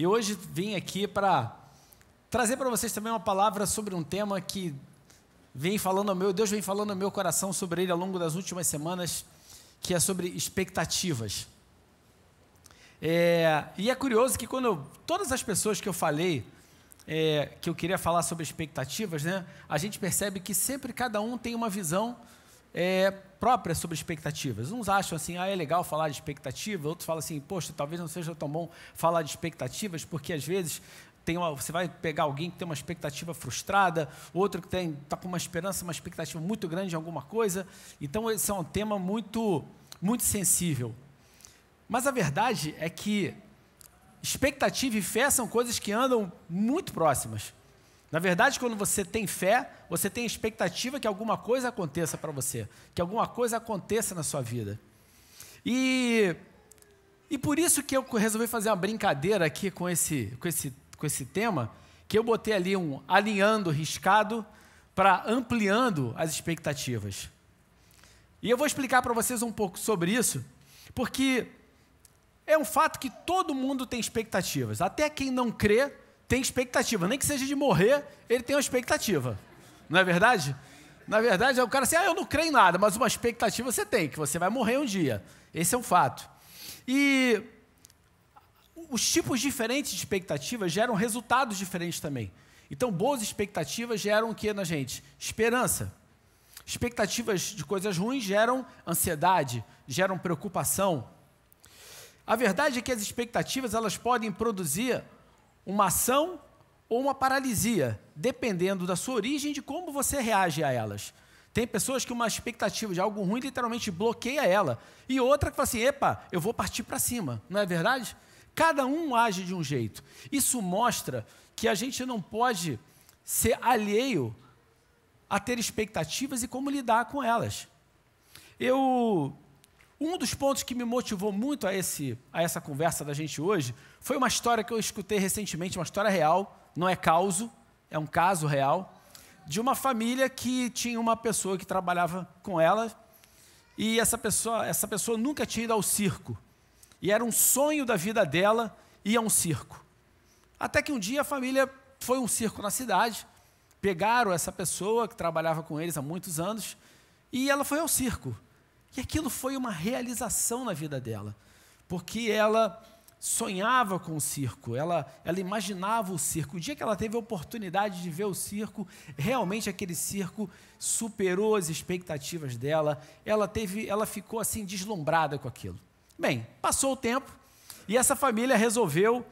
E hoje vim aqui para trazer para vocês também uma palavra sobre um tema que Deus vem falando ao meu coração sobre ele ao longo das últimas semanas, que é sobre expectativas. E é curioso que todas as pessoas que eu falei, que eu queria falar sobre expectativas, né, a gente percebe que sempre cada um tem uma visão própria sobre expectativas. Uns acham assim, é legal falar de expectativa, outros falam assim, poxa, talvez não seja tão bom falar de expectativas, porque às vezes você vai pegar alguém que tem uma expectativa frustrada, outro que está com uma esperança, uma expectativa muito grande em alguma coisa. Então, esse é um tema muito, muito sensível. Mas a verdade é que expectativa e fé são coisas que andam muito próximas. Na verdade, quando você tem fé, você tem expectativa que alguma coisa aconteça para você, que alguma coisa aconteça na sua vida. E por isso que eu resolvi fazer uma brincadeira aqui com esse tema, que eu botei ali um alinhando riscado para ampliando as expectativas. E eu vou explicar para vocês um pouco sobre isso, porque é um fato que todo mundo tem expectativas, até quem não crê tem expectativa, nem que seja de morrer, ele tem uma expectativa, não é verdade? Na verdade, o cara assim, eu não creio em nada, mas uma expectativa você tem, que você vai morrer um dia, esse é um fato. E os tipos diferentes de expectativas geram resultados diferentes também. Então, boas expectativas geram o que na gente? Esperança. Expectativas de coisas ruins geram ansiedade, geram preocupação. A verdade é que as expectativas elas podem produzir uma ação ou uma paralisia, dependendo da sua origem e de como você reage a elas. Tem pessoas que uma expectativa de algo ruim literalmente bloqueia ela, e outra que fala assim, eu vou partir para cima, não é verdade? Cada um age de um jeito. Isso mostra que a gente não pode ser alheio a ter expectativas e como lidar com elas. Um dos pontos que me motivou muito a essa conversa da gente hoje foi uma história que eu escutei recentemente, uma história real, não é causo, é um caso real, de uma família que tinha uma pessoa que trabalhava com ela e essa pessoa nunca tinha ido ao circo. E era um sonho da vida dela ir a um circo. Até que um dia a família foi a um circo na cidade, pegaram essa pessoa que trabalhava com eles há muitos anos e ela foi ao circo. E aquilo foi uma realização na vida dela, porque ela sonhava com o circo, ela imaginava o circo. O dia que ela teve a oportunidade de ver o circo, realmente aquele circo superou as expectativas dela, ela ficou assim deslumbrada com aquilo. Bem, passou o tempo e essa família resolveu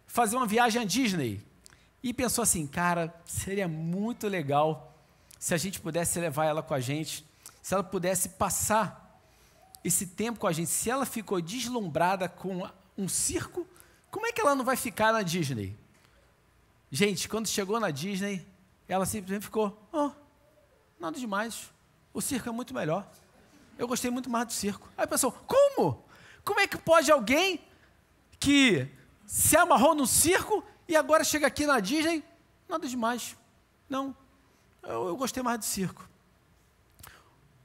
fazer uma viagem à Disney e pensou assim, cara, seria muito legal se a gente pudesse levar ela com a gente, se ela pudesse passar esse tempo com a gente. Se ela ficou deslumbrada com um circo, como é que ela não vai ficar na Disney? Gente, quando chegou na Disney, ela simplesmente ficou, nada demais, o circo é muito melhor, eu gostei muito mais do circo. Aí pensou, como? Como é que pode alguém que se amarrou no circo e agora chega aqui na Disney, nada demais, não, eu gostei mais do circo.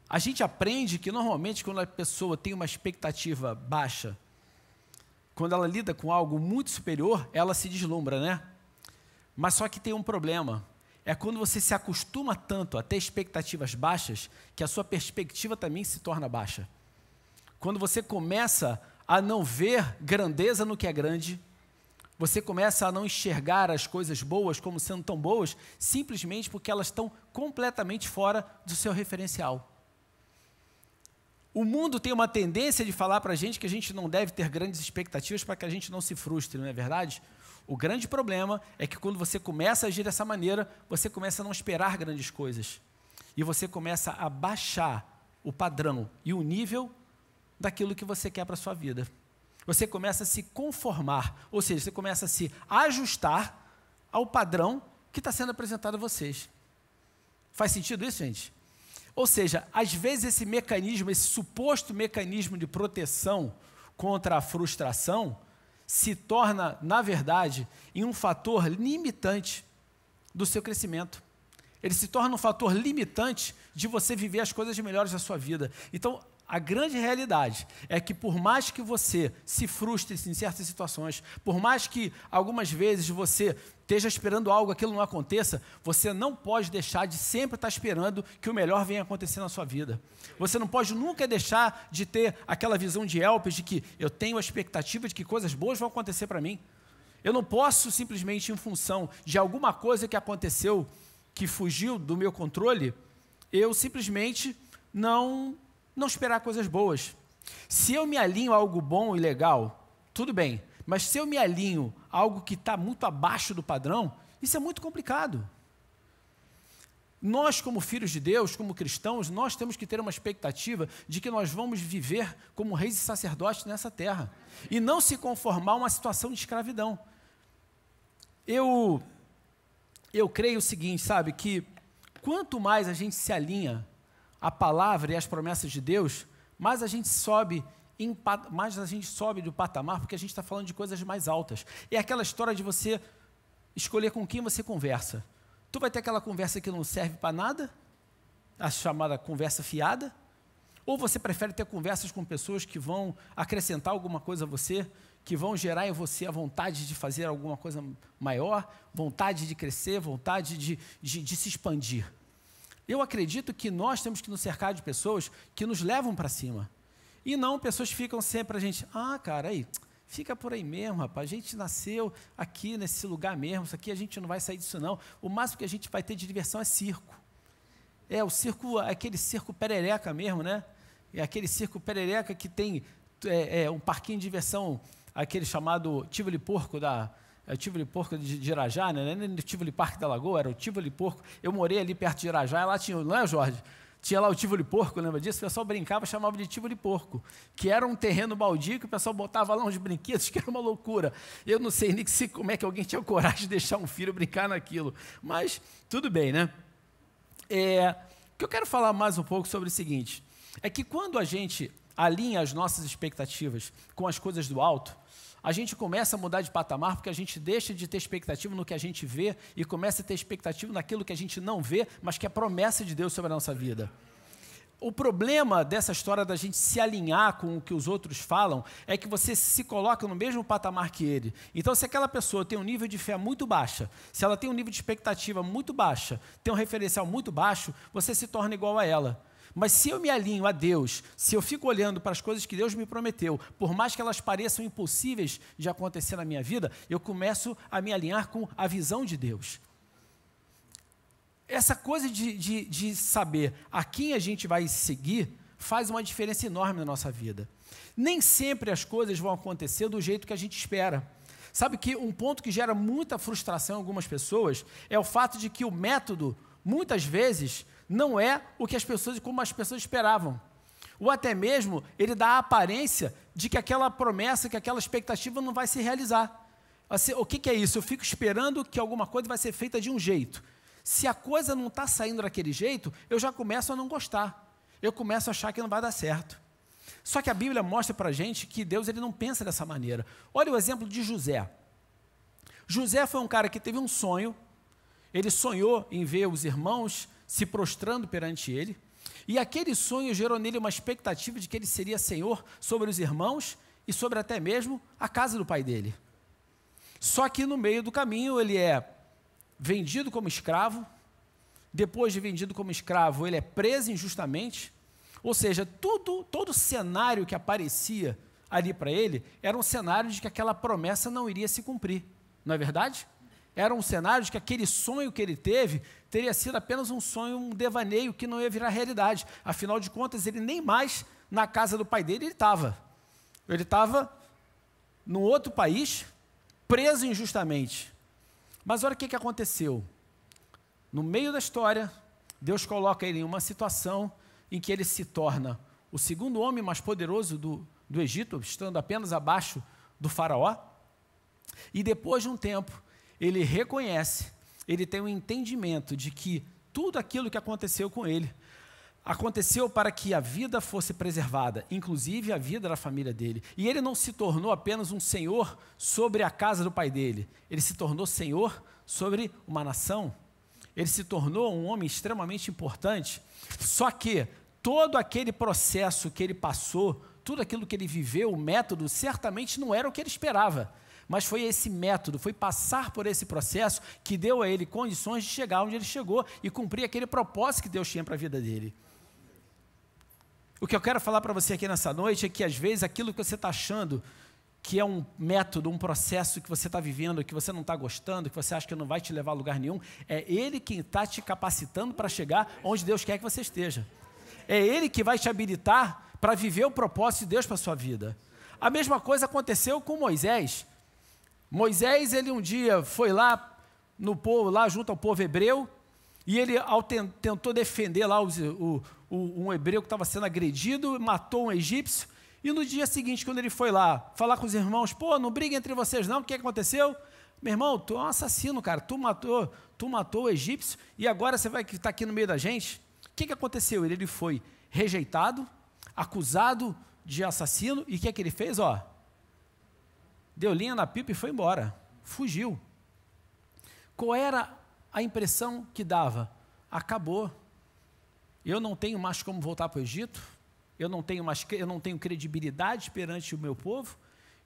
A gente aprende que normalmente quando a pessoa tem uma expectativa baixa, quando ela lida com algo muito superior, ela se deslumbra, né? Mas só que tem um problema, é quando você se acostuma tanto a ter expectativas baixas, que a sua perspectiva também se torna baixa. Quando você começa a não ver grandeza no que é grande, você começa a não enxergar as coisas boas como sendo tão boas, simplesmente porque elas estão completamente fora do seu referencial. O mundo tem uma tendência de falar para a gente que a gente não deve ter grandes expectativas para que a gente não se frustre, não é verdade? O grande problema é que quando você começa a agir dessa maneira, você começa a não esperar grandes coisas. E você começa a baixar o padrão e o nível daquilo que você quer para a sua vida. Você começa a se conformar, ou seja, você começa a se ajustar ao padrão que está sendo apresentado a vocês. Faz sentido isso, gente? Ou seja, às vezes esse mecanismo, esse suposto mecanismo de proteção contra a frustração, se torna, na verdade, em um fator limitante do seu crescimento. Ele se torna um fator limitante de você viver as coisas melhores da sua vida. Então, a grande realidade é que por mais que você se frustre em certas situações, por mais que algumas vezes você esteja esperando algo, aquilo não aconteça, você não pode deixar de sempre estar esperando que o melhor venha acontecer na sua vida. Você não pode nunca deixar de ter aquela visão de Elpis, de que eu tenho a expectativa de que coisas boas vão acontecer para mim. Eu não posso simplesmente, em função de alguma coisa que aconteceu, que fugiu do meu controle, eu simplesmente não esperar coisas boas. Se eu me alinho a algo bom e legal, tudo bem. Mas se eu me alinho a algo que está muito abaixo do padrão, isso é muito complicado. Nós, como filhos de Deus, como cristãos, nós temos que ter uma expectativa de que nós vamos viver como reis e sacerdotes nessa terra. E não se conformar a uma situação de escravidão. Eu creio o seguinte, sabe, que quanto mais a gente se alinha à palavra e às promessas de Deus, mais a gente sobe do patamar, porque a gente está falando de coisas mais altas. É aquela história de você escolher com quem você conversa. Tu vai ter aquela conversa que não serve para nada, a chamada conversa fiada, ou você prefere ter conversas com pessoas que vão acrescentar alguma coisa a você, que vão gerar em você a vontade de fazer alguma coisa maior, vontade de crescer, vontade de se expandir. Eu acredito que nós temos que nos cercar de pessoas que nos levam para cima. E não pessoas que ficam sempre a gente, cara, aí, fica por aí mesmo, rapaz, a gente nasceu aqui nesse lugar mesmo, isso aqui a gente não vai sair disso não. O máximo que a gente vai ter de diversão é circo. O circo, aquele circo perereca mesmo, né? É aquele circo perereca que tem um parquinho de diversão, aquele chamado Tivoli Porco o Tivoli Porco de Irajá, né? Não era o Tivoli Parque da Lagoa, era o Tivoli Porco. Eu morei ali perto de Irajá, lá tinha, não é, Jorge? Tinha lá o Tivoli Porco, lembra disso? O pessoal brincava, chamava de Tivoli Porco, que era um terreno baldio que o pessoal botava lá uns brinquedos, que era uma loucura. Eu não sei nem como é que alguém tinha coragem de deixar um filho brincar naquilo, mas tudo bem, né? O que eu quero falar mais um pouco sobre o seguinte, é que quando a gente alinha as nossas expectativas com as coisas do alto, a gente começa a mudar de patamar, porque a gente deixa de ter expectativa no que a gente vê e começa a ter expectativa naquilo que a gente não vê, mas que é promessa de Deus sobre a nossa vida. O problema dessa história da gente se alinhar com o que os outros falam é que você se coloca no mesmo patamar que ele. Então, se aquela pessoa tem um nível de fé muito baixa, se ela tem um nível de expectativa muito baixa, tem um referencial muito baixo, você se torna igual a ela. Mas se eu me alinho a Deus, se eu fico olhando para as coisas que Deus me prometeu, por mais que elas pareçam impossíveis de acontecer na minha vida, eu começo a me alinhar com a visão de Deus. Essa coisa de saber a quem a gente vai seguir faz uma diferença enorme na nossa vida. Nem sempre as coisas vão acontecer do jeito que a gente espera. Sabe que um ponto que gera muita frustração em algumas pessoas é o fato de que o método, muitas vezes, não é como as pessoas esperavam. Ou até mesmo, ele dá a aparência de que aquela promessa, que aquela expectativa não vai se realizar. O que é isso? Eu fico esperando que alguma coisa vai ser feita de um jeito. Se a coisa não está saindo daquele jeito, eu já começo a não gostar. Eu começo a achar que não vai dar certo. Só que a Bíblia mostra para a gente que Deus ele não pensa dessa maneira. Olha o exemplo de José. José foi um cara que teve um sonho. Ele sonhou em ver os irmãos se prostrando perante ele, e aquele sonho gerou nele uma expectativa de que ele seria senhor sobre os irmãos e sobre até mesmo a casa do pai dele. Só que no meio do caminho ele é vendido como escravo, depois de vendido como escravo ele é preso injustamente, ou seja, todo cenário que aparecia ali para ele era um cenário de que aquela promessa não iria se cumprir, não é verdade? Era um cenário de que aquele sonho que ele teve teria sido apenas um sonho, um devaneio que não ia virar realidade. Afinal de contas, ele nem mais na casa do pai dele ele estava. Ele estava num outro país, preso injustamente. Mas olha o que aconteceu. No meio da história, Deus coloca ele em uma situação em que ele se torna o segundo homem mais poderoso do Egito, estando apenas abaixo do faraó. E depois de um tempo, ele reconhece, ele tem um entendimento de que tudo aquilo que aconteceu com ele, aconteceu para que a vida fosse preservada, inclusive a vida da família dele. E ele não se tornou apenas um senhor sobre a casa do pai dele, ele se tornou senhor sobre uma nação, ele se tornou um homem extremamente importante. Só que todo aquele processo que ele passou, tudo aquilo que ele viveu, o método, certamente não era o que ele esperava. Mas foi esse método, foi passar por esse processo que deu a ele condições de chegar onde ele chegou e cumprir aquele propósito que Deus tinha para a vida dele. O que eu quero falar para você aqui nessa noite é que, às vezes, aquilo que você está achando que é um método, um processo que você está vivendo, que você não está gostando, que você acha que não vai te levar a lugar nenhum, é Ele quem está te capacitando para chegar onde Deus quer que você esteja. É Ele que vai te habilitar para viver o propósito de Deus para a sua vida. A mesma coisa aconteceu com Moisés. Moisés, ele um dia foi lá no povo, lá junto ao povo hebreu, e ele tentou defender lá um hebreu que estava sendo agredido, matou um egípcio, e no dia seguinte, quando ele foi lá falar com os irmãos, pô, não briga entre vocês não, o que aconteceu? Meu irmão, tu é um assassino, cara, tu matou o egípcio, e agora você vai estar aqui no meio da gente? O que aconteceu? Ele foi rejeitado, acusado de assassino, e o que ele fez? Deu linha na pipa e foi embora, fugiu. Qual era a impressão que dava? Acabou. Eu não tenho mais como voltar para o Egito, eu não tenho credibilidade perante o meu povo,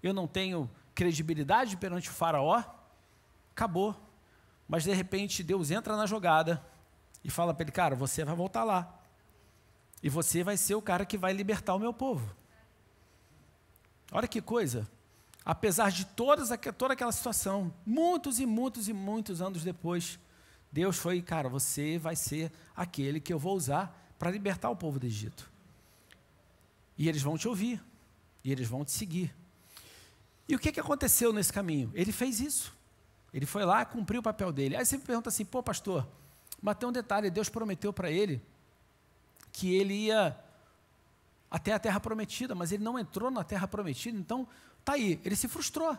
eu não tenho credibilidade perante o faraó, acabou. Mas de repente Deus entra na jogada e fala para ele, cara, você vai voltar lá, e você vai ser o cara que vai libertar o meu povo. Olha que coisa. Apesar de toda aquela situação, muitos e muitos e muitos anos depois, Deus foi, cara, você vai ser aquele que eu vou usar para libertar o povo do Egito. E eles vão te ouvir, e eles vão te seguir. E o que aconteceu nesse caminho? Ele fez isso. Ele foi lá, cumpriu o papel dele. Aí você me pergunta assim, pô, pastor, mas tem um detalhe, Deus prometeu para ele que ele ia até a terra prometida, mas ele não entrou na terra prometida, então está aí, ele se frustrou.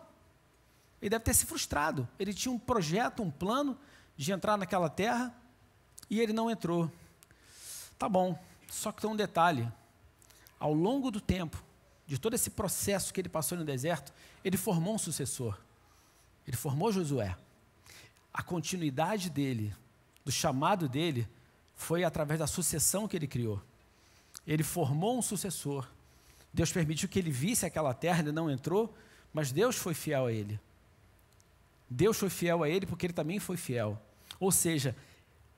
Ele deve ter se frustrado. Ele tinha um projeto, um plano de entrar naquela terra e ele não entrou. Tá bom, só que tem um detalhe. Ao longo do tempo, de todo esse processo que ele passou no deserto, ele formou um sucessor. Ele formou Josué. A continuidade dele, do chamado dele, foi através da sucessão que ele criou. Ele formou um sucessor. Deus permitiu que ele visse aquela terra, ele não entrou, mas Deus foi fiel a ele. Deus foi fiel a ele porque ele também foi fiel. Ou seja,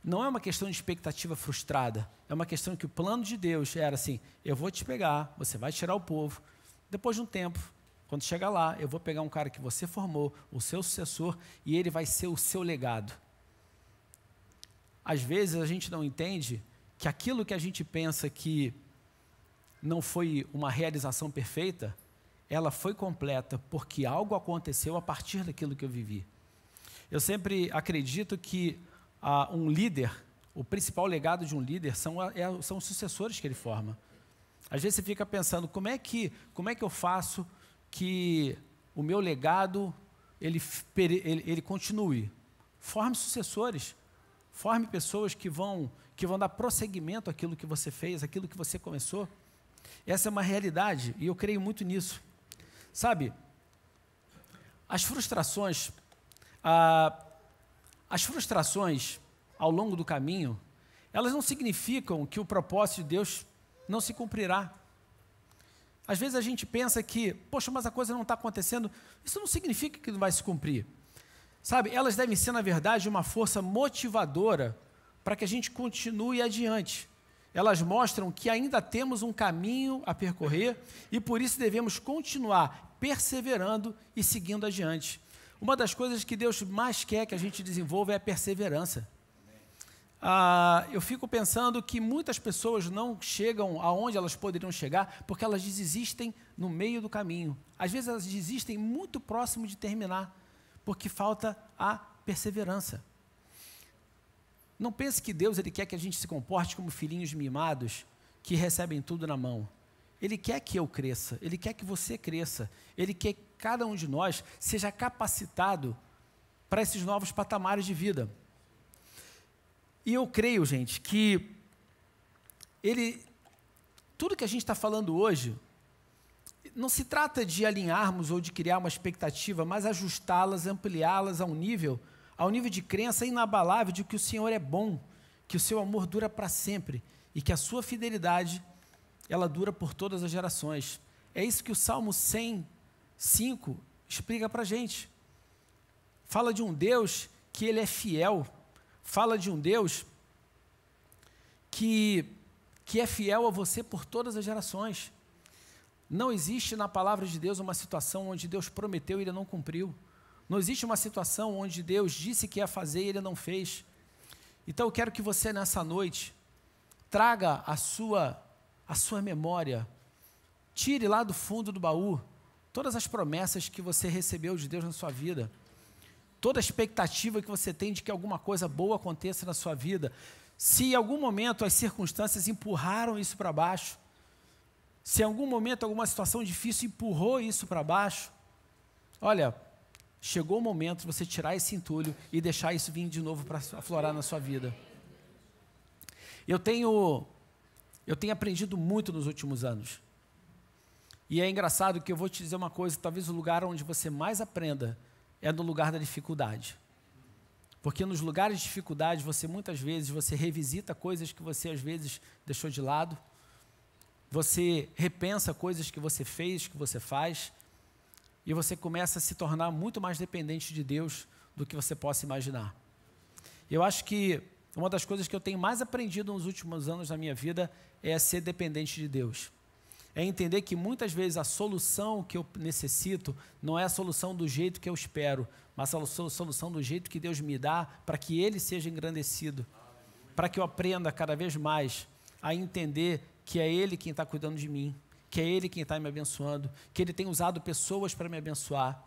não é uma questão de expectativa frustrada, é uma questão que o plano de Deus era assim, eu vou te pegar, você vai tirar o povo, depois de um tempo, quando chegar lá, eu vou pegar um cara que você formou, o seu sucessor, e ele vai ser o seu legado. Às vezes a gente não entende que aquilo que a gente pensa que não foi uma realização perfeita, ela foi completa, porque algo aconteceu a partir daquilo que eu vivi. Eu sempre acredito que um líder, o principal legado de um líder são os sucessores que ele forma. Às vezes você fica pensando, como é que eu faço que o meu legado ele continue? Forme sucessores, forme pessoas que vão dar prosseguimento àquilo que você fez, àquilo que você começou. Essa é uma realidade e eu creio muito nisso. Sabe, as frustrações ao longo do caminho, elas não significam que o propósito de Deus não se cumprirá. Às vezes a gente pensa que, poxa, mas a coisa não está acontecendo, isso não significa que não vai se cumprir. Sabe, elas devem ser, na verdade, uma força motivadora para que a gente continue adiante. Elas mostram que ainda temos um caminho a percorrer e por isso devemos continuar perseverando e seguindo adiante. Uma das coisas que Deus mais quer que a gente desenvolva é a perseverança. Eu fico pensando que muitas pessoas não chegam aonde elas poderiam chegar porque elas desistem no meio do caminho. Às vezes elas desistem muito próximo de terminar, porque falta a perseverança. Não pense que Deus ele quer que a gente se comporte como filhinhos mimados que recebem tudo na mão. Ele quer que eu cresça, Ele quer que você cresça, Ele quer que cada um de nós seja capacitado para esses novos patamares de vida. E eu creio, gente, que tudo que a gente está falando hoje, não se trata de alinharmos ou de criar uma expectativa, mas ajustá-las, ampliá-las ao nível de crença inabalável de que o Senhor é bom, que o seu amor dura para sempre e que a sua fidelidade, ela dura por todas as gerações. É isso que o Salmo 105 explica para a gente. Fala de um Deus que ele é fiel, fala de um Deus que é fiel a você por todas as gerações. Não existe na palavra de Deus uma situação onde Deus prometeu e ele não cumpriu. Não existe uma situação onde Deus disse que ia fazer e ele não fez. Então eu quero que você nessa noite traga a sua memória, tire lá do fundo do baú todas as promessas que você recebeu de Deus na sua vida, toda a expectativa que você tem de que alguma coisa boa aconteça na sua vida. Se em algum momento as circunstâncias empurraram isso para baixo, se em algum momento alguma situação difícil empurrou isso para baixo, olha, chegou o momento de você tirar esse entulho e deixar isso vir de novo para aflorar na sua vida. Eu tenho aprendido muito nos últimos anos. E é engraçado que eu vou te dizer uma coisa, talvez o lugar onde você mais aprenda é no lugar da dificuldade. Porque nos lugares de dificuldade, muitas vezes, você revisita coisas que você às vezes deixou de lado, você repensa coisas que você fez, que você faz, e você começa a se tornar muito mais dependente de Deus do que você possa imaginar. Eu acho que uma das coisas que eu tenho mais aprendido nos últimos anos da minha vida é ser dependente de Deus. É entender que muitas vezes a solução que eu necessito não é a solução do jeito que eu espero, mas a solução do jeito que Deus me dá para que Ele seja engrandecido, para que eu aprenda cada vez mais a entender que é Ele quem está cuidando de mim, que é Ele quem está me abençoando, que Ele tem usado pessoas para me abençoar.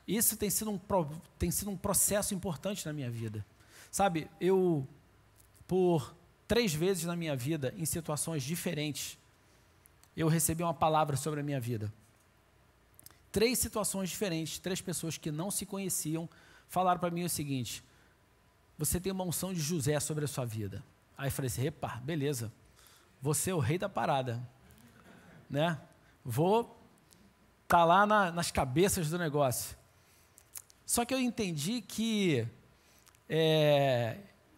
Isso tem sido um processo importante na minha vida. Sabe, eu, por 3 vezes na minha vida, em situações diferentes, eu recebi uma palavra sobre a minha vida. 3 situações diferentes, 3 pessoas que não se conheciam, falaram para mim o seguinte: você tem uma unção de José sobre a sua vida. Aí eu falei assim, epa, beleza, você é o rei da parada, né? Vou estar lá nas cabeças do negócio. Só que eu entendi que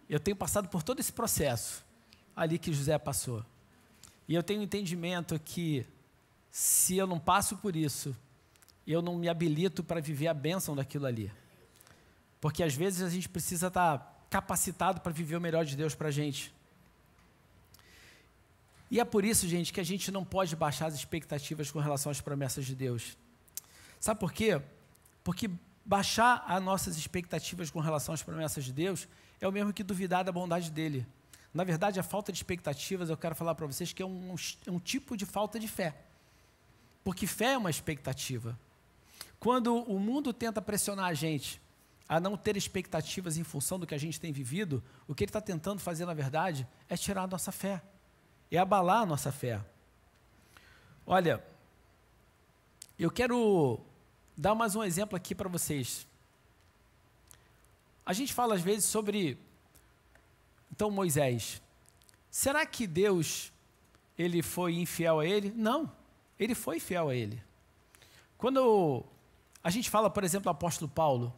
eu tenho passado por todo esse processo ali que José passou. E eu tenho um entendimento que, se eu não passo por isso, eu não me habilito para viver a bênção daquilo ali. Porque às vezes a gente precisa estar capacitado para viver o melhor de Deus para a gente. E é por isso, gente, que a gente não pode baixar as expectativas com relação às promessas de Deus. Sabe por quê? Porque baixar as nossas expectativas com relação às promessas de Deus é o mesmo que duvidar da bondade dEle. Na verdade, a falta de expectativas, eu quero falar para vocês que é um tipo de falta de fé. Porque fé é uma expectativa. Quando o mundo tenta pressionar a gente a não ter expectativas em função do que a gente tem vivido, o que ele está tentando fazer, na verdade, é tirar a nossa fé, é abalar a nossa fé. Olha, eu quero dar mais um exemplo aqui para vocês. A gente fala às vezes sobre, então, Moisés. Será que Deus, ele foi infiel a ele? Não, ele foi fiel a ele. Quando a gente fala, por exemplo, do apóstolo Paulo,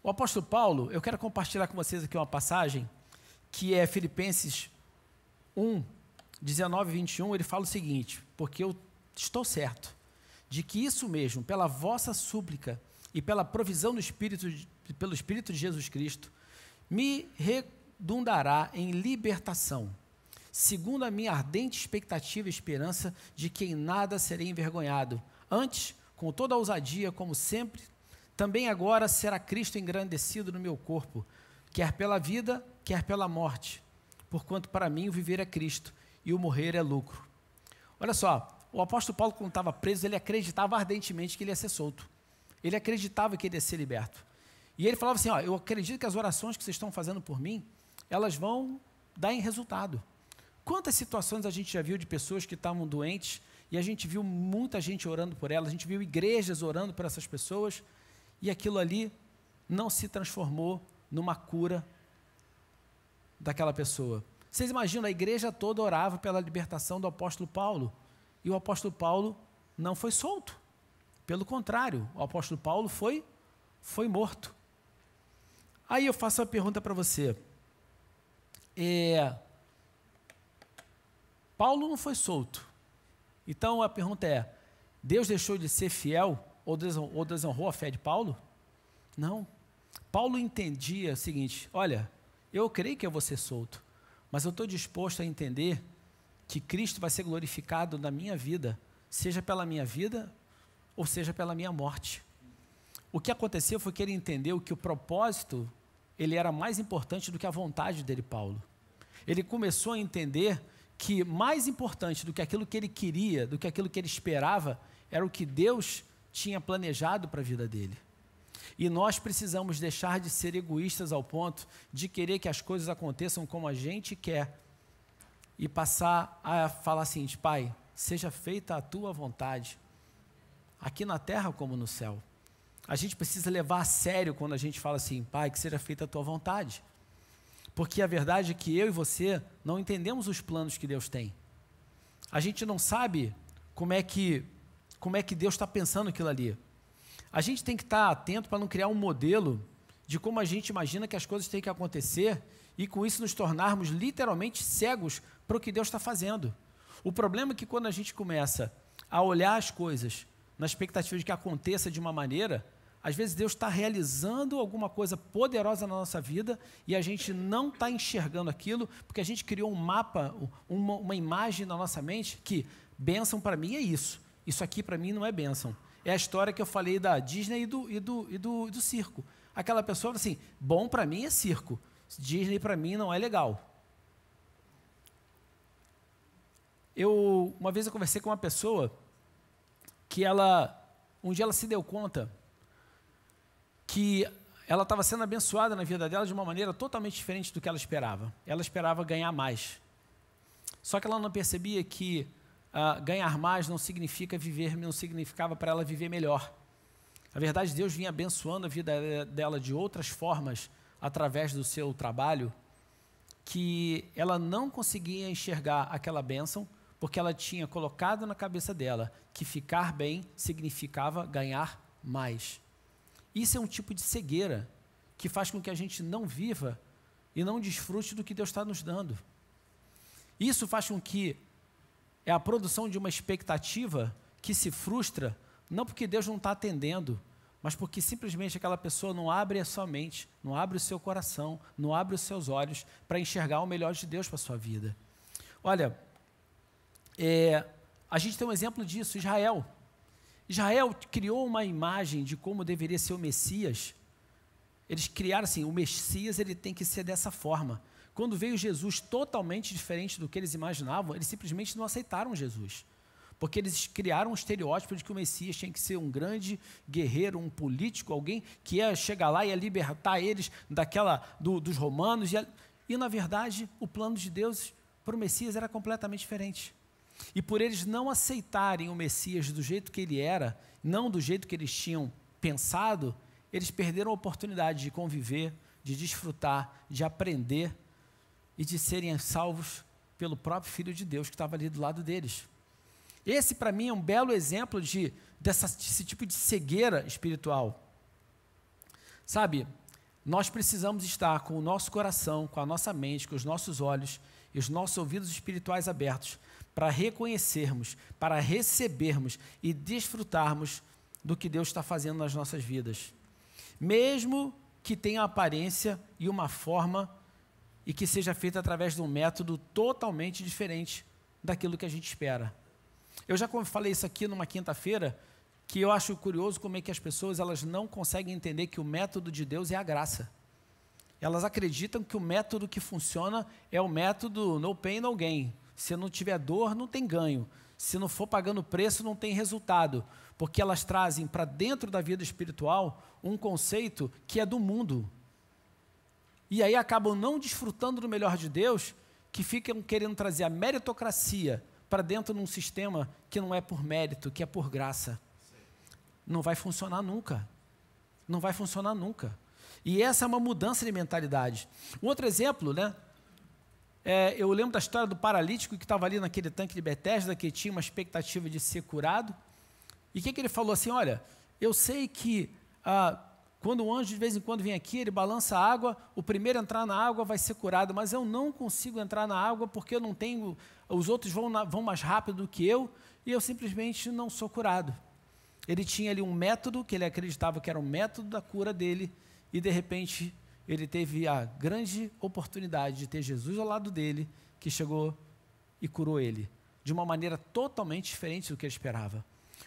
o apóstolo Paulo, eu quero compartilhar com vocês aqui uma passagem, que é Filipenses 1, 19 e 21, ele fala o seguinte: porque eu estou certo de que isso mesmo, pela vossa súplica e pela provisão do Espírito, pelo Espírito de Jesus Cristo, me redundará em libertação, segundo a minha ardente expectativa e esperança de que em nada serei envergonhado. Antes, com toda a ousadia, como sempre, também agora será Cristo engrandecido no meu corpo, quer pela vida, quer pela morte, porquanto para mim o viver é Cristo e o morrer é lucro. Olha só, o apóstolo Paulo, quando estava preso, ele acreditava ardentemente que ele ia ser solto. Ele acreditava que ele ia ser liberto. E ele falava assim, eu acredito que as orações que vocês estão fazendo por mim, elas vão dar em resultado. Quantas situações a gente já viu de pessoas que estavam doentes, e a gente viu muita gente orando por elas, a gente viu igrejas orando por essas pessoas, e aquilo ali não se transformou numa cura daquela pessoa. Vocês imaginam, a igreja toda orava pela libertação do apóstolo Paulo, e o apóstolo Paulo não foi solto. Pelo contrário, o apóstolo Paulo foi morto. Aí eu faço uma pergunta para você. Paulo não foi solto. Então a pergunta é, Deus deixou de ser fiel ou desonrou a fé de Paulo? Não. Paulo entendia o seguinte, olha, eu creio que eu vou ser solto, mas eu estou disposto a entender que Cristo vai ser glorificado na minha vida, seja pela minha vida ou seja pela minha morte. O que aconteceu foi que ele entendeu que o propósito, ele era mais importante do que a vontade dele, Paulo. Ele começou a entender que mais importante do que aquilo que ele queria, do que aquilo que ele esperava, era o que Deus tinha planejado para a vida dele. E nós precisamos deixar de ser egoístas ao ponto de querer que as coisas aconteçam como a gente quer e passar a falar assim, Pai, seja feita a tua vontade, aqui na terra como no céu. A gente precisa levar a sério quando a gente fala assim, Pai, que seja feita a tua vontade. Porque a verdade é que eu e você não entendemos os planos que Deus tem. A gente não sabe como é que Deus está pensando aquilo ali. A gente tem que estar atento para não criar um modelo de como a gente imagina que as coisas têm que acontecer e com isso nos tornarmos literalmente cegos para o que Deus está fazendo. O problema é que quando a gente começa a olhar as coisas na expectativa de que aconteça de uma maneira, às vezes Deus está realizando alguma coisa poderosa na nossa vida e a gente não está enxergando aquilo porque a gente criou um mapa, uma imagem na nossa mente que bênção para mim é isso. Isso aqui para mim não é bênção. É a história que eu falei da Disney e do circo. Aquela pessoa fala assim, bom para mim é circo, Disney para mim não é legal. Uma vez eu conversei com uma pessoa que um dia ela se deu conta que ela estava sendo abençoada na vida dela de uma maneira totalmente diferente do que ela esperava. Ela esperava ganhar mais. Só que ela não percebia que ganhar mais não significa viver, não significava para ela viver melhor. Na verdade, Deus vinha abençoando a vida dela de outras formas, através do seu trabalho, que ela não conseguia enxergar aquela bênção, porque ela tinha colocado na cabeça dela que ficar bem significava ganhar mais. Isso é um tipo de cegueira que faz com que a gente não viva e não desfrute do que Deus está nos dando. Isso faz com que é a produção de uma expectativa que se frustra, não porque Deus não está atendendo, mas porque simplesmente aquela pessoa não abre a sua mente, não abre o seu coração, não abre os seus olhos para enxergar o melhor de Deus para a sua vida. Olha, a gente tem um exemplo disso, Israel. Israel criou uma imagem de como deveria ser o Messias. Eles criaram assim, o Messias ele tem que ser dessa forma. Quando veio Jesus totalmente diferente do que eles imaginavam, eles simplesmente não aceitaram Jesus. Porque eles criaram um estereótipo de que o Messias tinha que ser um grande guerreiro, um político, alguém que ia chegar lá e ia libertar eles dos romanos. E na verdade, o plano de Deus para o Messias era completamente diferente. E por eles não aceitarem o Messias do jeito que ele era, não do jeito que eles tinham pensado, eles perderam a oportunidade de conviver, de desfrutar, de aprender e de serem salvos pelo próprio Filho de Deus que estava ali do lado deles. Esse, para mim, é um belo exemplo desse tipo de cegueira espiritual. Sabe, nós precisamos estar com o nosso coração, com a nossa mente, com os nossos olhos e os nossos ouvidos espirituais abertos para reconhecermos, para recebermos e desfrutarmos do que Deus está fazendo nas nossas vidas. Mesmo que tenha aparência e uma forma e que seja feita através de um método totalmente diferente daquilo que a gente espera. Eu já falei isso aqui numa quinta-feira, que eu acho curioso como é que as pessoas elas não conseguem entender que o método de Deus é a graça. Elas acreditam que o método que funciona é o método no pain, no gain. Se não tiver dor, não tem ganho. Se não for pagando preço, não tem resultado. Porque elas trazem para dentro da vida espiritual um conceito que é do mundo. E aí acabam não desfrutando do melhor de Deus, que ficam querendo trazer a meritocracia para dentro de um sistema que não é por mérito, que é por graça. Não vai funcionar nunca. Não vai funcionar nunca. E essa é uma mudança de mentalidade. Um outro exemplo, né? Eu lembro da história do paralítico que estava ali naquele tanque de Betesda, que tinha uma expectativa de ser curado. E o que ele falou assim? Olha, eu sei que quando o anjo de vez em quando vem aqui, ele balança a água, o primeiro a entrar na água vai ser curado, mas eu não consigo entrar na água porque eu não tenho, os outros vão mais rápido do que eu, e eu simplesmente não sou curado. Ele tinha ali um método, que ele acreditava que era o método da cura dele, e de repente ele teve a grande oportunidade de ter Jesus ao lado dele, que chegou e curou ele, de uma maneira totalmente diferente do que ele esperava.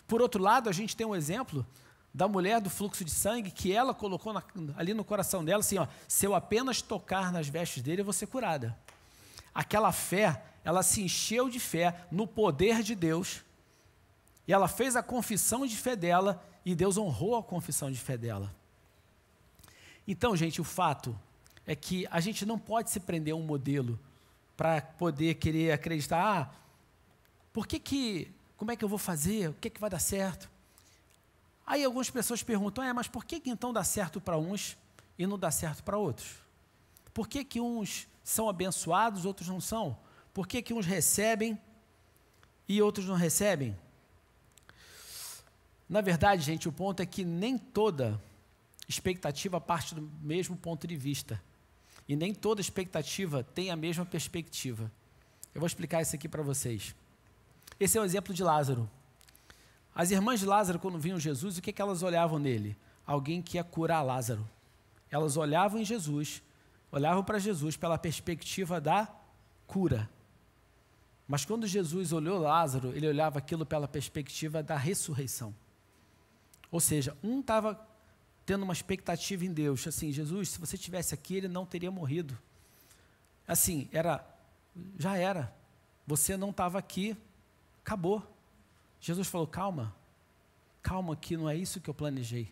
Por outro lado, a gente tem um exemplo da mulher do fluxo de sangue, que ela colocou ali no coração dela, assim, ó, se eu apenas tocar nas vestes dele, eu vou ser curada. Aquela fé, ela se encheu de fé no poder de Deus, e ela fez a confissão de fé dela, e Deus honrou a confissão de fé dela. Então, gente, o fato é que a gente não pode se prender a um modelo para poder querer acreditar, como é que eu vou fazer, o que vai dar certo? Aí algumas pessoas perguntam, mas por que então dá certo para uns e não dá certo para outros? Por que uns são abençoados, outros não são? Por que uns recebem e outros não recebem? Na verdade, gente, o ponto é que nem toda expectativa parte do mesmo ponto de vista. E nem toda expectativa tem a mesma perspectiva. Eu vou explicar isso aqui para vocês. Esse é o exemplo de Lázaro. As irmãs de Lázaro, quando viam Jesus, o que elas olhavam nele? Alguém que ia curar Lázaro. Elas olhavam em Jesus, olhavam para Jesus pela perspectiva da cura. Mas quando Jesus olhou Lázaro, ele olhava aquilo pela perspectiva da ressurreição. Ou seja, um estava tendo uma expectativa em Deus, assim, Jesus, se você estivesse aqui, ele não teria morrido. Assim, já era. Você não estava aqui, acabou. Jesus falou, calma que não é isso que eu planejei.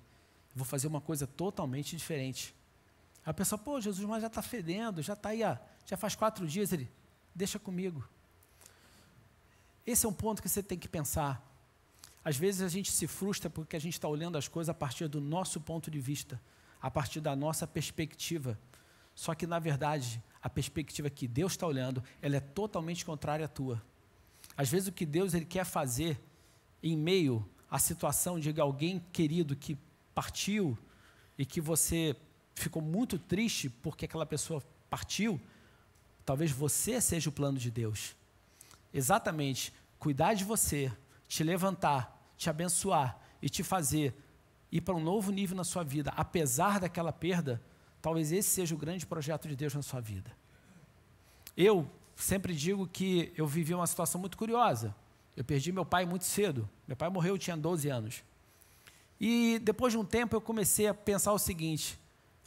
Eu vou fazer uma coisa totalmente diferente. A pessoa, Jesus, mas já está fedendo, já está aí, já faz 4 dias. Ele, deixa comigo. Esse é um ponto que você tem que pensar. Às vezes a gente se frustra porque a gente está olhando as coisas a partir do nosso ponto de vista, a partir da nossa perspectiva. Só que, na verdade, a perspectiva que Deus está olhando, ela é totalmente contrária à tua. Às vezes o que Deus ele quer fazer em meio à situação de alguém querido que partiu e que você ficou muito triste porque aquela pessoa partiu, talvez você seja o plano de Deus. Exatamente, cuidar de você, te levantar, te abençoar e te fazer ir para um novo nível na sua vida, apesar daquela perda, talvez esse seja o grande projeto de Deus na sua vida. Eu sempre digo que eu vivi uma situação muito curiosa. Eu perdi meu pai muito cedo. Meu pai morreu, eu tinha 12 anos. E depois de um tempo eu comecei a pensar o seguinte,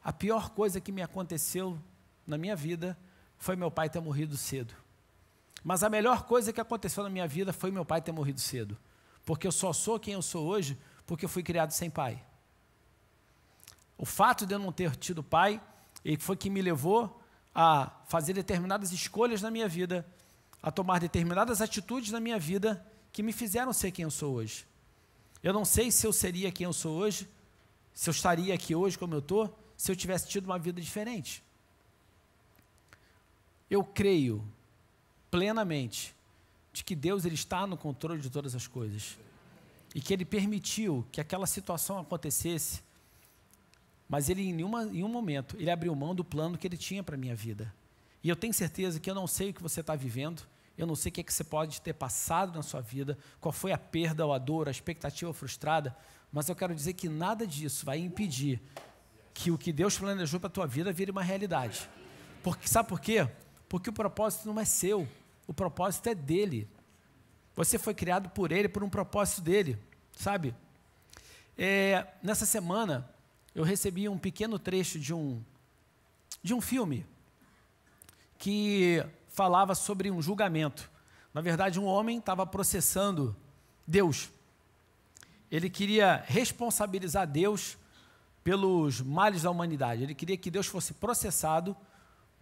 a pior coisa que me aconteceu na minha vida foi meu pai ter morrido cedo. Mas a melhor coisa que aconteceu na minha vida foi meu pai ter morrido cedo. Porque eu só sou quem eu sou hoje porque eu fui criado sem pai. O fato de eu não ter tido pai, ele foi que me levou a fazer determinadas escolhas na minha vida, a tomar determinadas atitudes na minha vida que me fizeram ser quem eu sou hoje. Eu não sei se eu seria quem eu sou hoje, se eu estaria aqui hoje como eu estou, se eu tivesse tido uma vida diferente. Eu creio plenamente de que Deus ele está no controle de todas as coisas e que Ele permitiu que aquela situação acontecesse, mas Ele em um momento, Ele abriu mão do plano que Ele tinha para a minha vida. E eu tenho certeza que eu não sei o que você está vivendo, eu não sei o que você pode ter passado na sua vida, qual foi a perda ou a dor, a expectativa frustrada, mas eu quero dizer que nada disso vai impedir que o que Deus planejou para a tua vida vire uma realidade. Sabe por quê? Porque o propósito não é seu, o propósito é dele. Você foi criado por Ele, por um propósito dele, sabe? Nessa semana, eu recebi um pequeno trecho de um filme que falava sobre um julgamento. Na verdade, um homem estava processando Deus. Ele queria responsabilizar Deus pelos males da humanidade. Ele queria que Deus fosse processado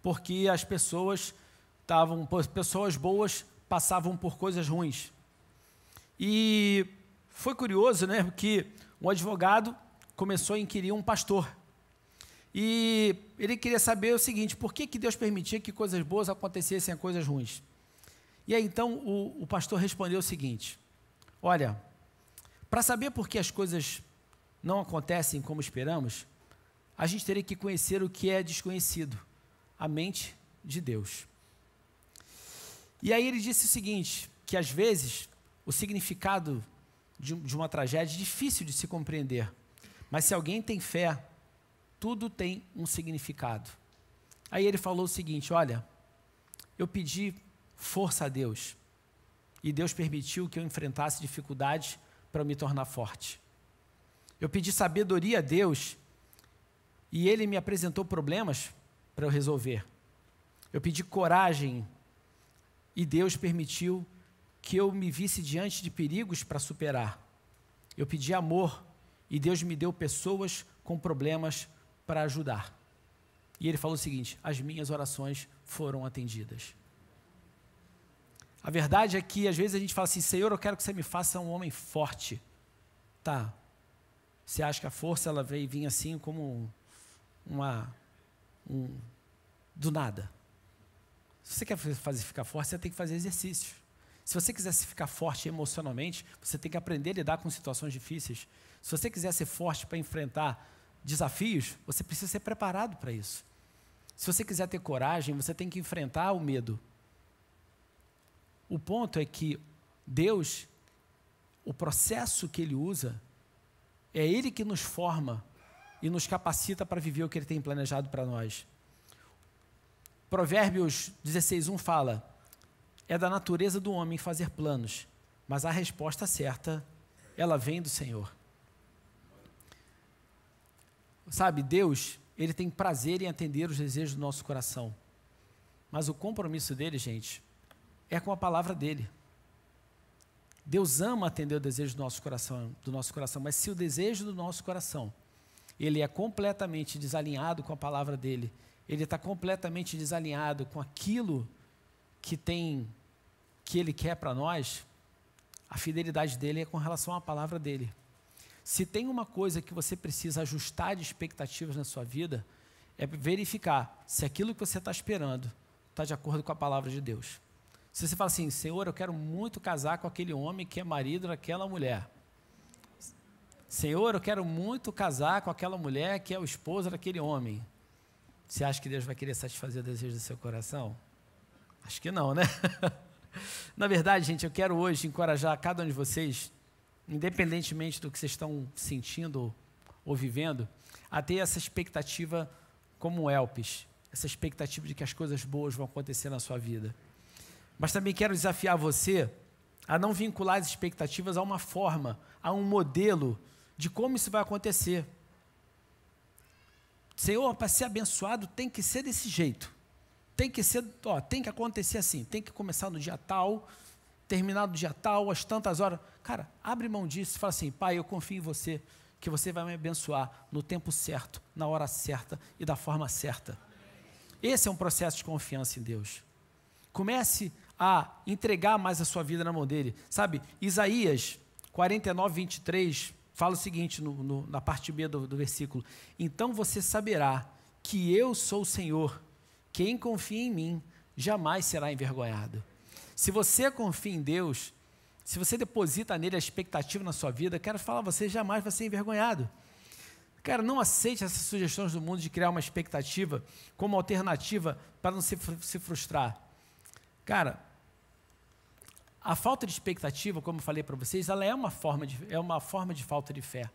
porque as pessoas boas passavam por coisas ruins. E foi curioso, né, porque um advogado começou a inquirir um pastor. E ele queria saber o seguinte, por que Deus permitia que coisas boas acontecessem a coisas ruins? E aí então o pastor respondeu o seguinte, olha, para saber por que as coisas não acontecem como esperamos, a gente teria que conhecer o que é desconhecido, a mente de Deus. E aí ele disse o seguinte, que às vezes o significado de uma tragédia é difícil de se compreender, mas se alguém tem fé, tudo tem um significado. Aí ele falou o seguinte, olha, eu pedi força a Deus, e Deus permitiu que eu enfrentasse dificuldades para me tornar forte. Eu pedi sabedoria a Deus, e Ele me apresentou problemas para eu resolver. Eu pedi coragem, e Deus permitiu que eu me visse diante de perigos para superar. Eu pedi amor, e Deus me deu pessoas com problemas para ajudar. E ele falou o seguinte, as minhas orações foram atendidas. A verdade é que às vezes a gente fala assim, Senhor, eu quero que você me faça um homem forte. Tá, você acha que a força ela veio vir assim como do nada. Se você quer ficar forte, você tem que fazer exercícios. Se você quiser ficar forte emocionalmente, você tem que aprender a lidar com situações difíceis. Se você quiser ser forte para enfrentar desafios, você precisa ser preparado para isso. Se você quiser ter coragem, você tem que enfrentar o medo. O ponto é que Deus, o processo que Ele usa, é Ele que nos forma e nos capacita para viver o que Ele tem planejado para nós. Provérbios 16:1 fala, é da natureza do homem fazer planos, mas a resposta certa, ela vem do Senhor. Sabe, Deus, Ele tem prazer em atender os desejos do nosso coração, mas o compromisso dele, gente, é com a palavra dele. Deus ama atender o desejo do nosso coração, mas se o desejo do nosso coração, ele é completamente desalinhado com a palavra dele, ele está completamente desalinhado com aquilo que ele quer para nós, a fidelidade dele é com relação à palavra dele. Se tem uma coisa que você precisa ajustar de expectativas na sua vida, é verificar se aquilo que você está esperando está de acordo com a palavra de Deus. Se você fala assim, Senhor, eu quero muito casar com aquele homem que é marido daquela mulher. Senhor, eu quero muito casar com aquela mulher que é o esposo daquele homem. Você acha que Deus vai querer satisfazer o desejo do seu coração? Acho que não, né? Na verdade, gente, eu quero hoje encorajar cada um de vocês, independentemente do que vocês estão sentindo ou vivendo, a ter essa expectativa como Elpis, essa expectativa de que as coisas boas vão acontecer na sua vida. Mas também quero desafiar você a não vincular as expectativas a uma forma, a um modelo de como isso vai acontecer. Senhor, para ser abençoado tem que ser desse jeito. Tem que acontecer assim, tem que começar no dia tal, terminar no dia tal, às tantas horas. Cara, abre mão disso e fala assim, Pai, eu confio em você, que você vai me abençoar no tempo certo, na hora certa e da forma certa. Esse é um processo de confiança em Deus. Comece a entregar mais a sua vida na mão dele. Sabe, Isaías 49:23 fala o seguinte, na parte B do versículo, então você saberá que eu sou o Senhor, quem confia em mim jamais será envergonhado. Se você confia em Deus, se você deposita nele a expectativa na sua vida, quero falar, você jamais vai ser envergonhado. Cara, não aceite essas sugestões do mundo de criar uma expectativa como alternativa para não se frustrar. Cara, a falta de expectativa, como eu falei para vocês, ela é uma forma de falta de fé.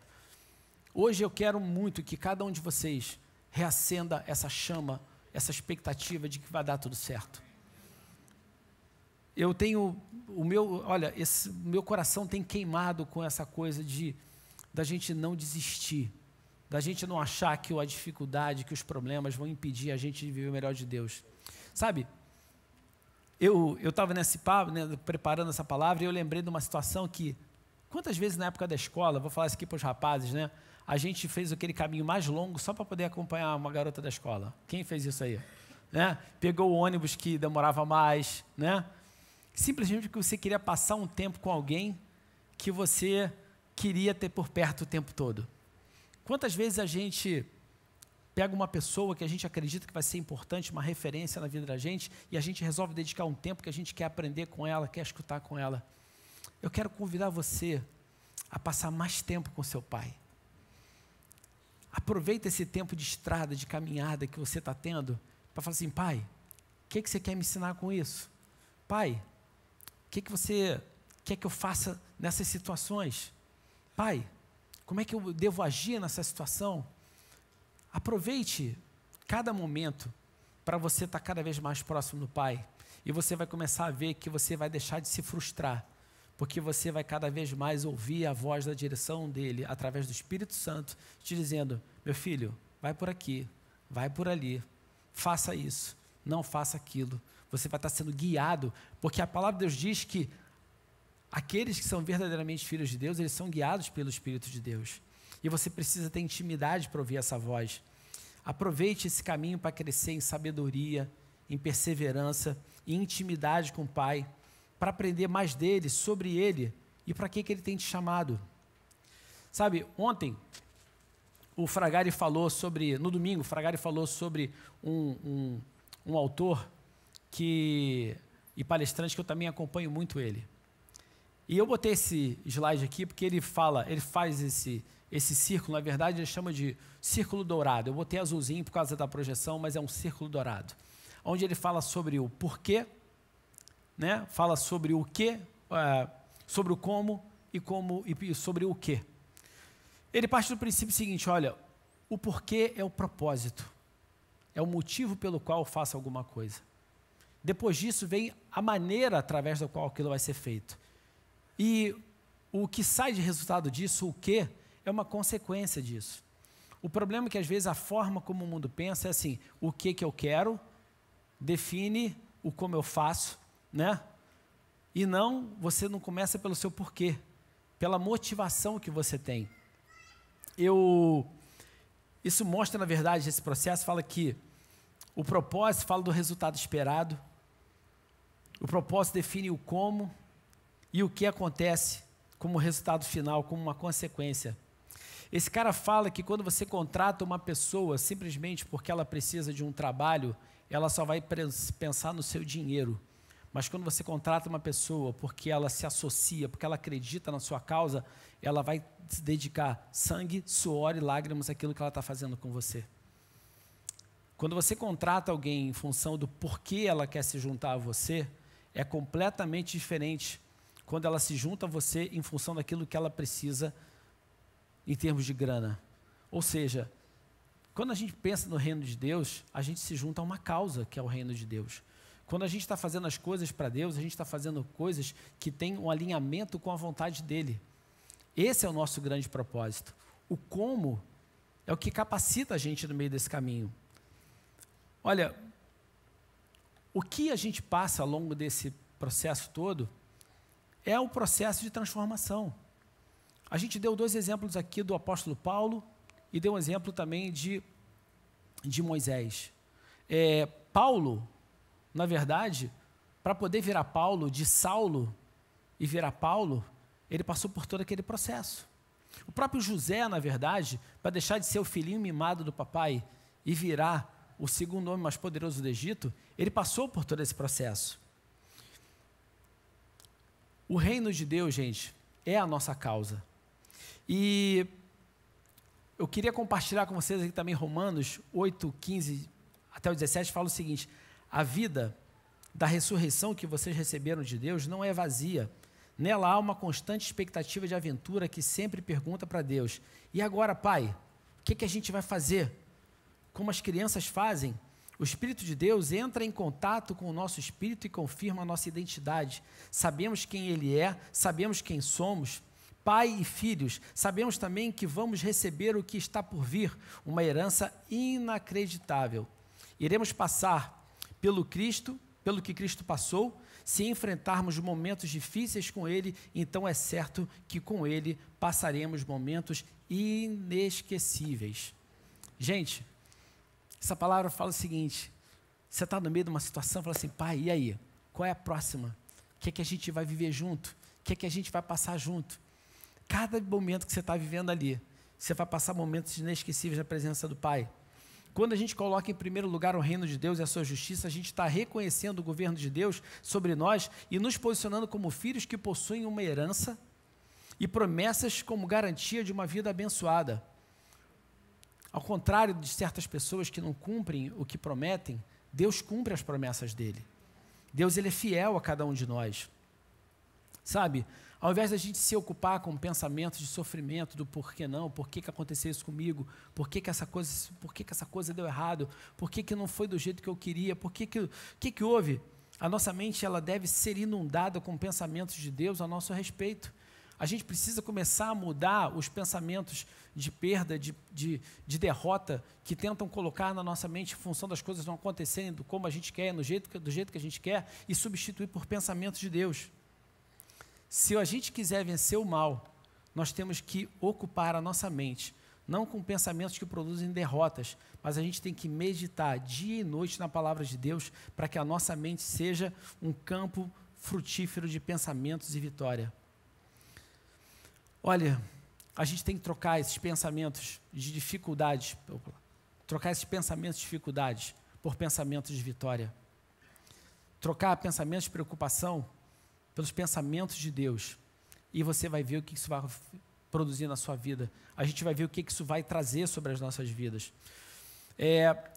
Hoje eu quero muito que cada um de vocês reacenda essa chama, essa expectativa de que vai dar tudo certo. Eu tenho o meu coração tem queimado com essa coisa da gente não desistir, da gente não achar que a dificuldade, que os problemas vão impedir a gente de viver o melhor de Deus. Sabe, eu estava nesse papo, né, preparando essa palavra, e eu lembrei de uma situação que, quantas vezes na época da escola, vou falar isso aqui para os rapazes, né, a gente fez aquele caminho mais longo só para poder acompanhar uma garota da escola. Quem fez isso aí? Né? Pegou o ônibus que demorava mais, né? Simplesmente porque você queria passar um tempo com alguém que você queria ter por perto o tempo todo. Quantas vezes a gente pega uma pessoa que a gente acredita que vai ser importante, uma referência na vida da gente, e a gente resolve dedicar um tempo que a gente quer aprender com ela, quer escutar com ela. Eu quero convidar você a passar mais tempo com seu pai, Aproveita esse tempo de estrada, de caminhada que você está tendo, para falar assim, pai, o que você quer me ensinar com isso? Pai, o que você quer que eu faça nessas situações? Pai, como é que eu devo agir nessa situação? Aproveite cada momento para você estar cada vez mais próximo do Pai. E você vai começar a ver que você vai deixar de se frustrar, porque você vai cada vez mais ouvir a voz da direção dele, através do Espírito Santo, te dizendo, meu filho, vai por aqui, vai por ali, faça isso, não faça aquilo. Você vai estar sendo guiado, porque a palavra de Deus diz que aqueles que são verdadeiramente filhos de Deus, eles são guiados pelo Espírito de Deus. E você precisa ter intimidade para ouvir essa voz. Aproveite esse caminho para crescer em sabedoria, em perseverança, em intimidade com o Pai, para aprender mais dele, sobre ele e para que ele tem te chamado. Sabe, ontem, o Fragari falou sobre, no domingo, o Fragari falou sobre um autor e palestrante que eu também acompanho muito ele. E eu botei esse slide aqui porque ele faz esse círculo, na verdade ele chama de círculo dourado. Eu botei azulzinho por causa da projeção, mas é um círculo dourado. Onde ele fala sobre o porquê, né? Fala sobre o que, sobre o como e sobre o que. Ele parte do princípio seguinte, olha, o porquê é o propósito, é o motivo pelo qual eu faço alguma coisa. Depois disso vem a maneira através da qual aquilo vai ser feito. E o que sai de resultado disso, o que, é uma consequência disso. O problema é que às vezes a forma como o mundo pensa é assim, o que eu quero define o como eu faço, né? E você não começa pelo seu porquê, pela motivação que você tem. Isso mostra, na verdade, esse processo, fala que o propósito fala do resultado esperado, o propósito define o como e o que acontece como resultado final, como uma consequência. Esse cara fala que quando você contrata uma pessoa simplesmente porque ela precisa de um trabalho, ela só vai pensar no seu dinheiro. Mas quando você contrata uma pessoa porque ela se associa, porque ela acredita na sua causa, ela vai se dedicar sangue, suor e lágrimas àquilo que ela está fazendo com você. Quando você contrata alguém em função do porquê ela quer se juntar a você, é completamente diferente quando ela se junta a você em função daquilo que ela precisa em termos de grana. Ou seja, quando a gente pensa no reino de Deus, a gente se junta a uma causa, que é o reino de Deus. Quando a gente está fazendo as coisas para Deus, a gente está fazendo coisas que têm um alinhamento com a vontade dEle. Esse é o nosso grande propósito. O como é o que capacita a gente no meio desse caminho. Olha, o que a gente passa ao longo desse processo todo é o processo de transformação. A gente deu 2 exemplos aqui do apóstolo Paulo e deu um exemplo também de Moisés. Paulo, na verdade, para poder virar Paulo, de Saulo e virar Paulo, ele passou por todo aquele processo. O próprio José, na verdade, para deixar de ser o filhinho mimado do papai e virar o segundo homem mais poderoso do Egito, ele passou por todo esse processo. O reino de Deus, gente, é a nossa causa. E eu queria compartilhar com vocês aqui também Romanos 8, 15 até o 17, fala o seguinte: a vida da ressurreição que vocês receberam de Deus não é vazia. Nela há uma constante expectativa de aventura que sempre pergunta para Deus: e agora, Pai, o que a gente vai fazer? Como as crianças fazem, o Espírito de Deus entra em contato com o nosso espírito e confirma a nossa identidade. Sabemos quem Ele é, sabemos quem somos, pai e filhos. Sabemos também que vamos receber o que está por vir, uma herança inacreditável. Iremos passar pelo que Cristo passou. Se enfrentarmos momentos difíceis com Ele, então é certo que com Ele passaremos momentos inesquecíveis. Gente, essa palavra fala o seguinte: você está no meio de uma situação, fala assim, pai, e aí? Qual é a próxima? O que é que a gente vai viver junto? O que é que a gente vai passar junto? Cada momento que você está vivendo ali, você vai passar momentos inesquecíveis na presença do Pai. Quando a gente coloca em primeiro lugar o reino de Deus e a sua justiça, a gente está reconhecendo o governo de Deus sobre nós e nos posicionando como filhos que possuem uma herança e promessas como garantia de uma vida abençoada. Ao contrário de certas pessoas que não cumprem o que prometem, Deus cumpre as promessas dele. Deus, ele é fiel a cada um de nós. Sabe, ao invés da gente se ocupar com pensamentos de sofrimento, do porquê não, por que aconteceu isso comigo, por que essa coisa deu errado, por que não foi do jeito que eu queria, o que houve? A nossa mente, ela deve ser inundada com pensamentos de Deus a nosso respeito. A gente precisa começar a mudar os pensamentos de perda, de derrota, que tentam colocar na nossa mente em função das coisas não acontecerem como a gente quer, do jeito que a gente quer, e substituir por pensamentos de Deus. Se a gente quiser vencer o mal, nós temos que ocupar a nossa mente, não com pensamentos que produzem derrotas, mas a gente tem que meditar dia e noite na palavra de Deus, para que a nossa mente seja um campo frutífero de pensamentos e vitória. Olha, a gente tem que trocar esses pensamentos de dificuldades, por pensamentos de vitória. Trocar pensamentos de preocupação pelos pensamentos de Deus. E você vai ver o que isso vai produzir na sua vida. A gente vai ver o que isso vai trazer sobre as nossas vidas.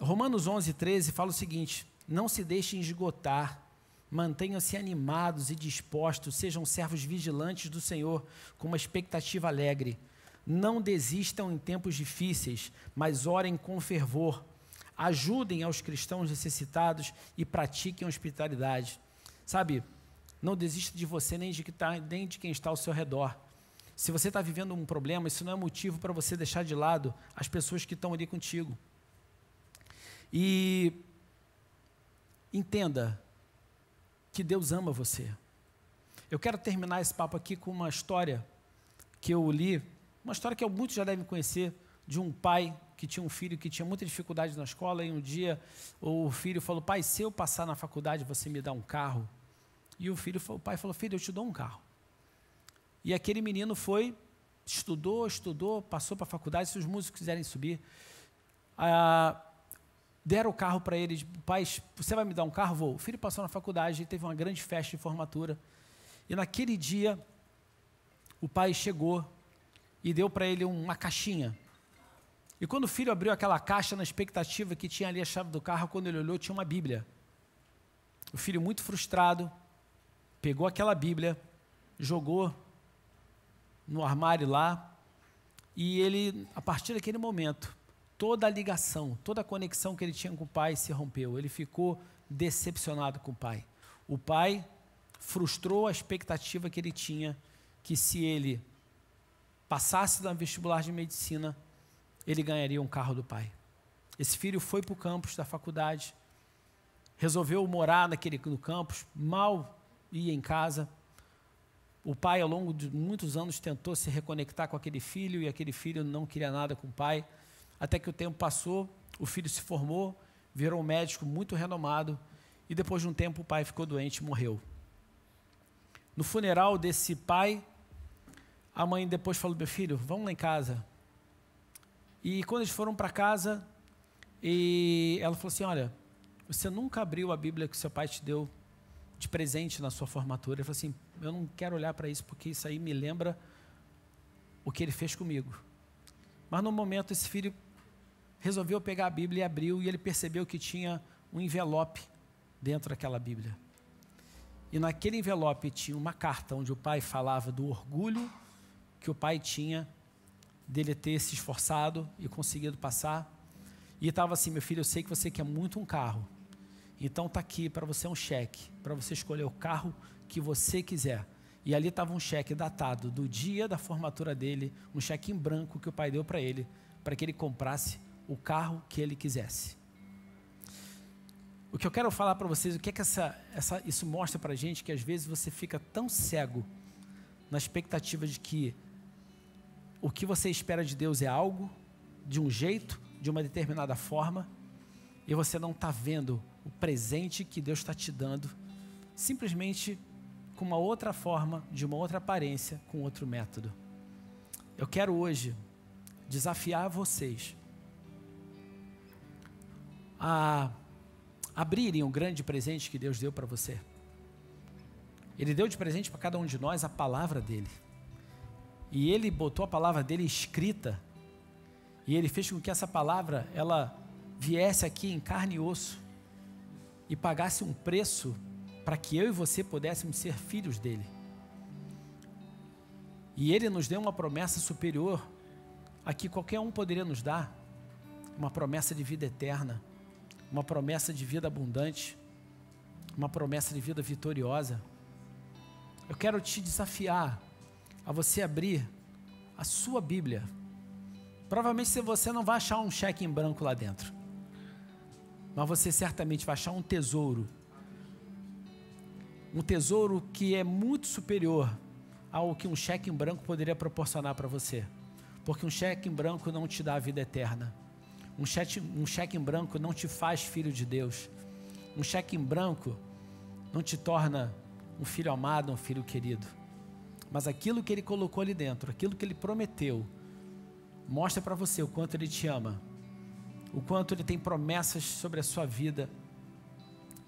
Romanos 11:13 fala o seguinte: não se deixem esgotar, mantenham-se animados e dispostos, sejam servos vigilantes do Senhor, com uma expectativa alegre. Não desistam em tempos difíceis, mas orem com fervor. Ajudem aos cristãos necessitados e pratiquem a hospitalidade. Sabe, não desista de você nem de quem está ao seu redor. Se você está vivendo um problema, isso não é motivo para você deixar de lado as pessoas que estão ali contigo. E entenda que Deus ama você. Eu quero terminar esse papo aqui com uma história que eu li, uma história que muitos já devem conhecer, de um pai que tinha um filho que tinha muita dificuldade na escola, e um dia o filho falou: pai, se eu passar na faculdade, você me dá um carro? E o pai falou: filho, eu te dou um carro. E aquele menino foi, estudou, passou para a faculdade. Se os músicos quiserem subir, deram o carro para ele. Pai, você vai me dar um carro? Vou. O filho passou na faculdade, teve uma grande festa de formatura. E naquele dia, o pai chegou e deu para ele uma caixinha. E quando o filho abriu aquela caixa, na expectativa que tinha ali a chave do carro, quando ele olhou, tinha uma Bíblia. O filho, muito frustrado, pegou aquela Bíblia, jogou no armário lá, e ele, a partir daquele momento, toda a ligação, toda a conexão que ele tinha com o pai se rompeu. Ele ficou decepcionado com o pai. O pai frustrou a expectativa que ele tinha, que se ele passasse no vestibular de medicina, ele ganharia um carro do pai. Esse filho foi para o campus da faculdade, resolveu morar no campus, mal ia em casa. O pai, ao longo de muitos anos, tentou se reconectar com aquele filho, e aquele filho não queria nada com o pai. Até que o tempo passou, o filho se formou, virou um médico muito renomado, e depois de um tempo o pai ficou doente e morreu. No funeral desse pai, a mãe depois falou: meu filho, vamos lá em casa. E quando eles foram para casa, ela falou assim: olha, você nunca abriu a Bíblia que seu pai te deu de presente na sua formatura. Ele falou assim: eu não quero olhar para isso, porque isso aí me lembra o que ele fez comigo. Mas no momento esse filho resolveu pegar a Bíblia e abriu, e ele percebeu que tinha um envelope dentro daquela Bíblia. E naquele envelope tinha uma carta onde o pai falava do orgulho que o pai tinha dele ter se esforçado e conseguido passar. E estava assim: meu filho, eu sei que você quer muito um carro, então está aqui para você um cheque, para você escolher o carro que você quiser. E ali estava um cheque datado do dia da formatura dele, um cheque em branco que o pai deu para ele que ele comprasse o carro que ele quisesse. O que eu quero falar para vocês, o que é que isso mostra para a gente, que às vezes você fica tão cego na expectativa de que o que você espera de Deus é algo, de um jeito, de uma determinada forma, e você não está vendo o presente que Deus está te dando, simplesmente com uma outra forma, de uma outra aparência, com outro método. Eu quero hoje desafiar vocês a abrirem o grande presente que Deus deu para você. Ele deu de presente para cada um de nós a palavra dele. E ele botou a palavra dele escrita. E Ele fez com que essa palavra, ela viesse aqui em carne e osso e pagasse um preço para que eu e você pudéssemos ser filhos dEle. E Ele nos deu uma promessa superior a que qualquer um poderia nos dar, uma promessa de vida eterna, uma promessa de vida abundante, uma promessa de vida vitoriosa. Eu quero te desafiar a você abrir a sua Bíblia. Provavelmente você não vai achar um cheque em branco lá dentro, mas você certamente vai achar um tesouro que é muito superior ao que um cheque em branco poderia proporcionar para você, porque um cheque em branco não te dá a vida eterna, um cheque em branco não te faz filho de Deus, um cheque em branco não te torna um filho amado, um filho querido, mas aquilo que Ele colocou ali dentro, aquilo que Ele prometeu, mostra para você o quanto Ele te ama, o quanto Ele tem promessas sobre a sua vida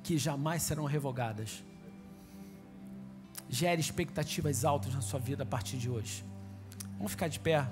que jamais serão revogadas. Gere expectativas altas na sua vida a partir de hoje. Vamos ficar de pé.